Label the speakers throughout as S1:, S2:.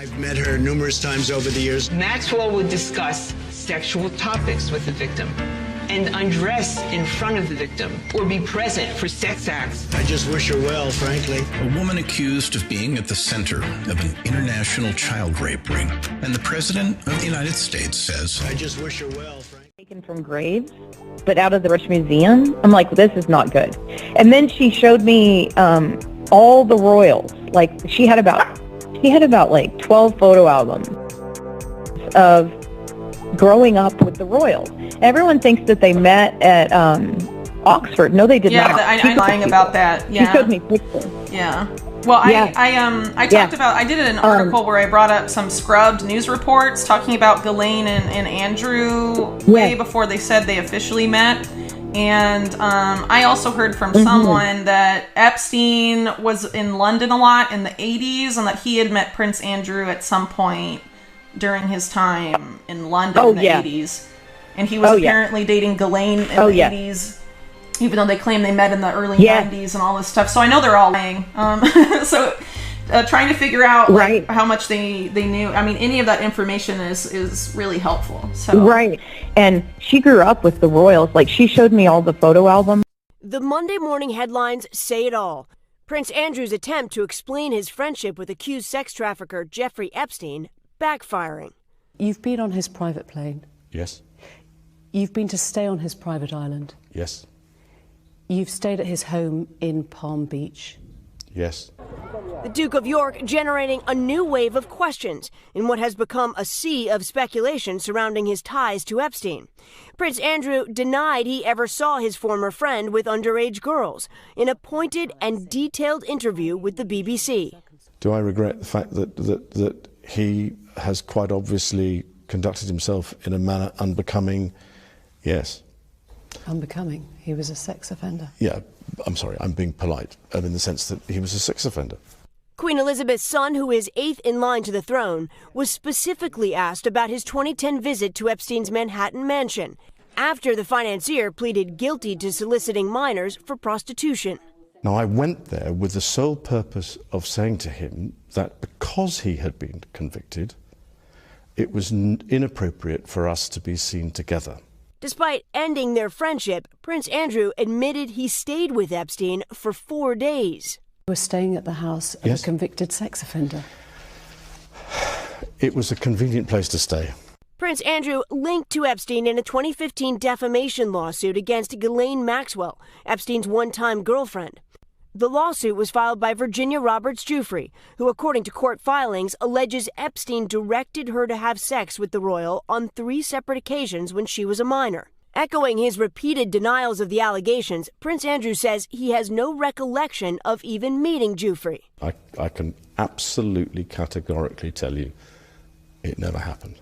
S1: I've met her numerous times over the years.
S2: Maxwell would discuss sexual topics with the victim and undress in front of the victim or be present for sex acts.
S1: I just wish her well, frankly.
S3: A woman accused of being at the center of an international child rape ring. And the President of the United States says,
S1: I just wish her well, frankly.
S4: Taken from graves, but out of the British Museum. I'm like, this is not good. And then she showed me all the royals. Like, she had about like 12 photo albums of growing up with the royals. Everyone thinks that they met at Oxford. No, they did not.
S5: Yeah, I'm lying about that. Yeah.
S4: She showed me pictures.
S5: Yeah. Well, I talked about, I did an article where I brought up some scrubbed news reports talking about Ghislaine and Andrew way before they said they officially met. And I also heard from someone that Epstein was in London a lot in the 80s and that he had met Prince Andrew at some point during his time in London in the 80s. And he was apparently dating Ghislaine in the 80s, even though they claim they met in the early 90s and all this stuff. So I know they're all lying. So trying to figure out how much they knew. I mean, any of that information is really helpful. So.
S4: Right. And she grew up with the royals. Like, she showed me all the photo albums.
S6: The Monday morning headlines say it all. Prince Andrew's attempt to explain his friendship with accused sex trafficker Jeffrey Epstein backfiring.
S7: You've been on his private plane.
S8: Yes.
S7: You've been to stay on his private island.
S8: Yes.
S7: You've stayed at his home in Palm Beach.
S8: Yes.
S6: The Duke of York generating a new wave of questions in what has become a sea of speculation surrounding his ties to Epstein. Prince Andrew denied he ever saw his former friend with underage girls in a pointed and detailed interview with the BBC.
S8: Do I regret the fact that he has quite obviously conducted himself in a manner unbecoming? Yes.
S7: Unbecoming? He was a sex offender.
S8: Yeah, I'm sorry, I'm being polite, in the sense that he was a sex offender.
S6: Queen Elizabeth's son, who is 8th in line to the throne, was specifically asked about his 2010 visit to Epstein's Manhattan mansion after the financier pleaded guilty to soliciting minors for prostitution.
S8: Now, I went there with the sole purpose of saying to him that because he had been convicted, it was inappropriate for us to be seen together.
S6: Despite ending their friendship, Prince Andrew admitted he stayed with Epstein for 4 days.
S7: You were staying at the house of a convicted sex offender.
S8: It was a convenient place to stay.
S6: Prince Andrew linked to Epstein in a 2015 defamation lawsuit against Ghislaine Maxwell, Epstein's one-time girlfriend. The lawsuit was filed by Virginia Roberts Giuffre, who, according to court filings, alleges Epstein directed her to have sex with the royal on 3 separate occasions when she was a minor. Echoing his repeated denials of the allegations, Prince Andrew says he has no recollection of even meeting Giuffre.
S8: I can absolutely categorically tell you it never happened.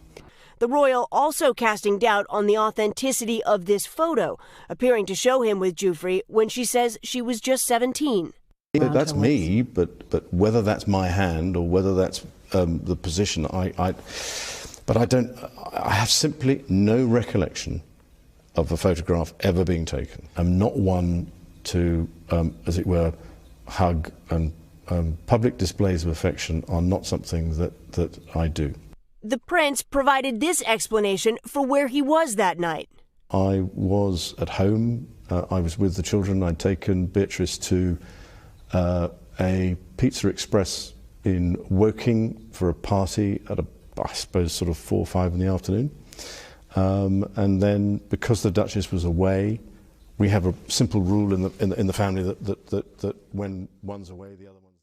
S6: The royal also casting doubt on the authenticity of this photo, appearing to show him with Giuffre when she says she was just 17.
S8: That's me, but whether that's my hand or whether that's the position, I have simply no recollection of a photograph ever being taken. I'm not one to, as it were, hug, and public displays of affection are not something that I do.
S6: The prince provided this explanation for where he was that night.
S8: I was at home. I was with the children. I'd taken Beatrice to a Pizza Express in Woking for a party at I suppose sort of 4 or 5 in the afternoon. And then, because the Duchess was away, we have a simple rule in the family that when one's away, the other one's